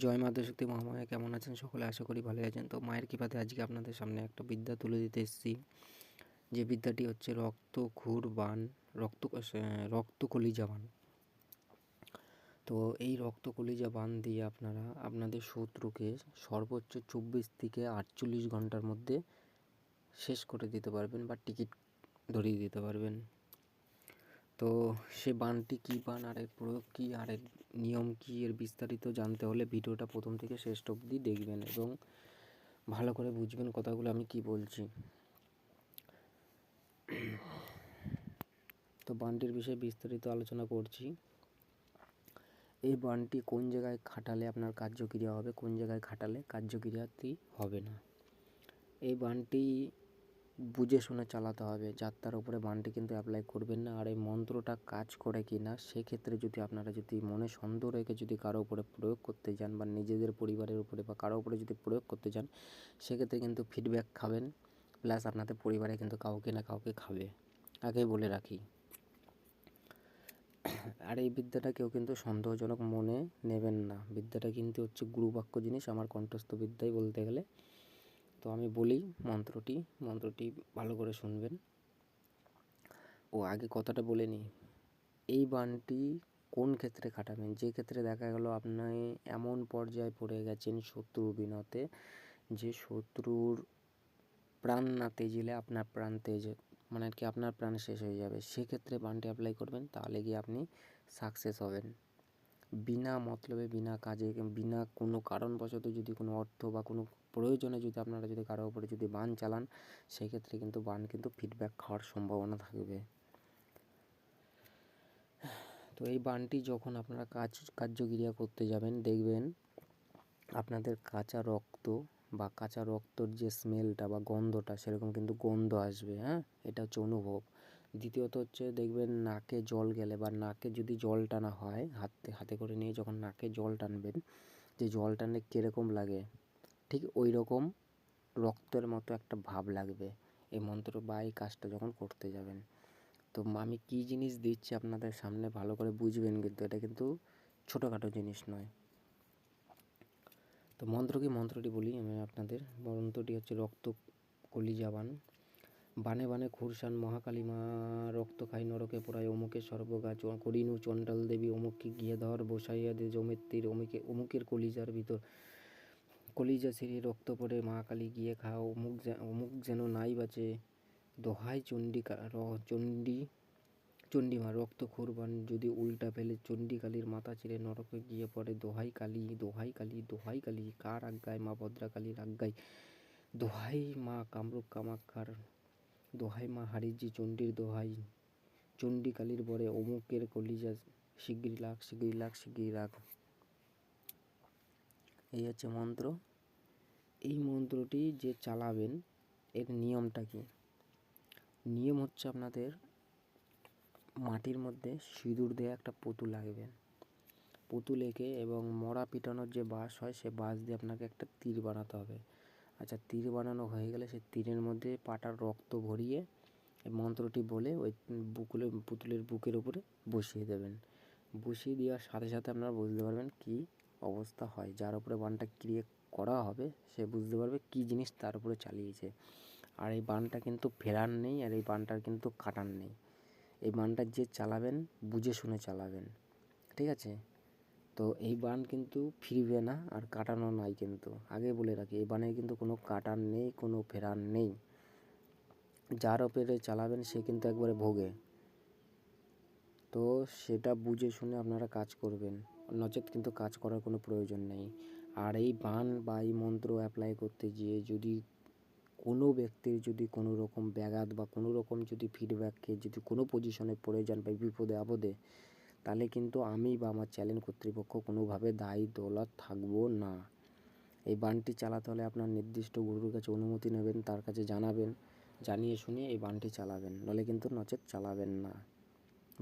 জয় মা শক্তি মহামায়া, কেমন আছেন সকলে? আশা করি ভালো আছেন। তো মায়ের কৃপাতে আজকে আপনাদের সামনে একটা বিদ্যা তুলে দিতে এসেছি। যে বিদ্যাটি হচ্ছে রক্ত বান। তো এই রক্তকলিজা বান দিয়ে আপনারা আপনাদের শত্রুকে সর্বোচ্চ 24 থেকে 48 ঘন্টার মধ্যে শেষ করে দিতে পারবেন বা টিকিট ধরিয়ে দিতে পারবেন। তো সে বানটি কী বান, আর এর প্রয়োগ কী, আর এর নিয়ম কী, এর বিস্তারিত জানতে হলে ভিডিওটা প্রথম থেকে শেষ অবধি দেখবেন এবং ভালো করে বুঝবেন কথাগুলো আমি কি বলছি। তো বানটির বিষয়ে বিস্তারিত আলোচনা করছি। এই বানটি কোন জায়গায় খাটালে আপনার কার্যক্রিয়া হবে, কোন জায়গায় খাটালে কার্যক্রিয়াটি হবে না। এই বানটি বুঝে শুনে চালাতে হবে। যাত্রার উপরে বানটি কিন্তু অ্যাপ্লাই করবেন না। আর এই মন্ত্রটা কাজ করে কি না সেক্ষেত্রে যদি আপনারা যদি মনে সন্দেহ রেখে যদি কারো উপরে প্রয়োগ করতে যান বা নিজেদের পরিবারের উপরে বা কারো উপরে যদি প্রয়োগ করতে যান, সেক্ষেত্রে কিন্তু ফিডব্যাক খাবেন, প্লাস আপনাদের পরিবারে কিন্তু কাউকে না কাউকে খাবে, আগেই বলে রাখি। আর এই বিদ্যাটা কেউ কিন্তু সন্দেহজনক মনে নেবেন না। বিদ্যাটা কিন্তু হচ্ছে গুরুবাক্য জিনিস, আমার কণ্ঠস্থ বিদ্যাই বলতে গেলে। তো আমি বলি মন্ত্রটি ভালো করে শুনবেন। আগে কথাটা বলে নিই। এই বানটি কোন ক্ষেত্রে খাটাবেন? যে ক্ষেত্রে দেখা গেল আপনি এমন পর্যায়ে পড়ে গেছেন শত্রুর বিনতে, যে শত্রুর প্রাণ না তেজিলে আপনার প্রাণ তেজে, মানে আর কি আপনার প্রাণ শেষ হয়ে যাবে, সেক্ষেত্রে বানটি অ্যাপ্লাই করবেন, তাহলে গিয়ে আপনি সাকসেস হবেন। বিনা মতলবে, বিনা কাজে, বিনা কোনো কারণবশত যদি কোনো অর্থ বা কোনো প্রয়োজনে যদি আপনারা যদি কারোর উপরে যদি বান চালান, সেক্ষেত্রে কিন্তু বান কিন্তু ফিডব্যাক খাওয়ার সম্ভাবনা থাকবে। তো এই বানটি যখন আপনারা কার্যক্রিয়া করতে যাবেন, দেখবেন আপনাদের কাঁচা রক্তর যে স্মেলটা বা গন্ধটা, সেরকম কিন্তু গন্ধ আসবে। হ্যাঁ, এটা হচ্ছে অনুভব। দ্বিতীয়ত হচ্ছে দেখবেন নাকে জল গেলে বা নাকে যদি জল টানা হয়, হাতে করে নিয়ে যখন নাকে জল টানবেন, যে জল টানলে কীরকম লাগে, ঠিক ওই রকম রক্তের মতো একটা ভাব লাগবে এই মন্ত্র বা এই কাজটা যখন করতে যাবেন। তো আমি কী জিনিস দিচ্ছি আপনাদের সামনে ভালো করে বুঝবেন, কিন্তু এটা কিন্তু ছোটোখাটো জিনিস নয়। তো মন্ত্রটি বলি আমি আপনাদের। মন্ত্রটি হচ্ছে কলিজা বান। বানে বানে খুরসান মহাকালী মা, রক্ত খাই নরকে পোড়ায় অমুকের সর্বগা, করিনু চণ্ডাল দেবী অমুককে গিয়ে ধর, বসাইয়া দে জমেত্তির অমুকের কলিজার ভিতর, কলিজা ছিঁড়ে রক্ত পড়ে মা কালী গিয়ে খাও, অমুক যেন নাই বাঁচে, দোহাই চণ্ডীমা রক্ত খুরবান যদি উল্টা ফেলে, চণ্ডীকালীর মাথা ছিঁড়ে নরকে গিয়ে পড়ে, দোহাই কালী দোহাই কালী দোহাই কালী, কার আজ্ঞায়? মা ভদ্রাকালীর আজ্ঞায়, দোহাই মা কামরূপ কামাক্ষার, দোহাই মা হারিজি চণ্ডীর দোহাই, চণ্ডীকালীর বরে অমুকের কলিজা শিগগিরি লাগ শিগগিরি লাগ শিগগিরি লাগ। এই হচ্ছে মন্ত্র। এই মন্ত্রটি যে চালাবেন, এর নিয়মটা কি? নিয়ম হচ্ছে আপনাদের মাটির মধ্যে সিঁদুর দিয়ে একটা পুতুল আঁকবেন। পুতুল এঁকে এবং মরা পিটানোর যে বাঁশ হয়, সে বাঁশ দিয়ে আপনাকে একটা তীর বানাতে হবে। আচ্ছা, তীর বানানো হয়ে গেলে সেই তীরের মধ্যে পাটার রক্ত ভরিয়ে এই মন্ত্রটি বলে ওই পুতুলের বুকের উপরে বসিয়ে দেবেন। বসিয়ে দেওয়ার সাথে সাথে আপনারা বুঝতে পারবেন কী অবস্থা হয়। যার উপরে বানটা ক্রিয়েট করা হবে সে বুঝতে পারবে কী জিনিস তার উপরে চালিয়েছে। আর এই বানটা কিন্তু ফেরার নেই, আর এই বানটার কিন্তু কাটার নেই। এই বানটা যে চালাবেন বুঝে শুনে চালাবেন, ঠিক আছে? তো এই বান কিন্তু ফিরবে না, আর কাটানো নাই কিন্তু, আগে বলে রাখি। এই বানের কিন্তু কোনো কাটার নেই, কোনো ফেরার নেই। যার ওপরে চালাবেন সে কিন্তু একবারে ভোগে। তো সেটা বুঝে শুনে আপনারা কাজ করবেন, নচেত কিন্তু কাজ করার কোনো প্রয়োজন নেই। আর এই বান বা এই মন্ত্র অ্যাপ্লাই করতে গিয়ে যদি কোনো ব্যক্তির যদি কোনো রকম ব্যাঘাত বা কোনো রকম যদি ফিডব্যাককে যদি কোনো পজিশনে পড়ে যান বা বিপদে আপদে, তাহলে কিন্তু আমি বা আমার চ্যানেল কর্তৃপক্ষ কোনোভাবে দায়ী দৌলত থাকবো না। এই বানটি চালাতে হলে আপনার নির্দিষ্ট গুরুর কাছে অনুমতি নেবেন, তার কাছে জানাবেন, জানিয়ে শুনে এই বানটি চালাবেন, নলে কিন্তু নচেত চালাবেন না।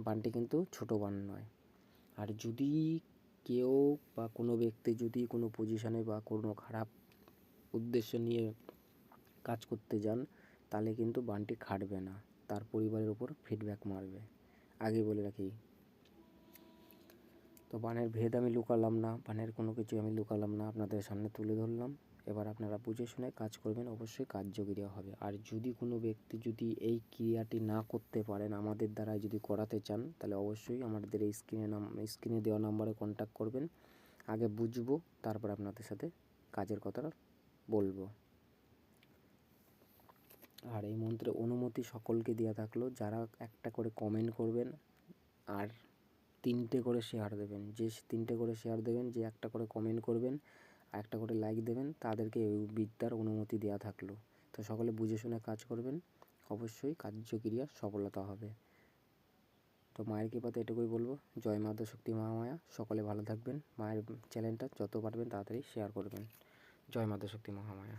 বানটি কিন্তু ছোটো বান নয়। আর যদি কেউ বা কোনো ব্যক্তি যদি কোনো পজিশনে বা কোনো খারাপ উদ্দেশ্য নিয়ে কাজ করতে যান, তাহলে কিন্তু বানটি খাটবে না, তার পরিবারের উপর ফিডব্যাক মারবে, আগে বলে রাখি। তো বানের ভেদ আমি লুকালাম না, বানের কোনো কিছু আমি লুকালাম না, আপনাদের সামনে তুলে ধরলাম। এবার আপনারা বুঝে শুনে কাজ করবেন, অবশ্যই কার্যক্রিয়া হবে। আর যদি কোনো ব্যক্তি যদি এই ক্রিয়াটি না করতে পারেন, আমাদের দ্বারা যদি করাতে চান, তাহলে অবশ্যই আমাদের এই স্ক্রিনে দেওয়া নাম্বারে কন্ট্যাক্ট করবেন। আগে বুঝবো, তারপর আপনাদের সাথে কাজের কথাটা বলবো। আর এই মন্ত্রের অনুমতি সকলকে দেওয়া থাকলো, যারা একটা করে কমেন্ট করবেন আর 3টে করে শেয়ার দেবেন। যে 3টে করে শেয়ার দেবেন, যে একটা করে কমেন্ট করবেন আর একটা করে লাইক দেবেন, তাদেরকে এই বিদ্যার অনুমতি দেওয়া থাকলো। তো সকলে বুঝে শুনে কাজ করবেন, অবশ্যই কার্যক্রিয়া সফলতা হবে। তো মায়ের কৃপাতে এটুকুই বলবো। জয় মা শক্তি মহামায়া। সকলে ভালো থাকবেন। মায়ের চ্যানেলটা যত পারবেন তাড়াতাড়ি শেয়ার করবেন। জয় মা শক্তি মহামায়া।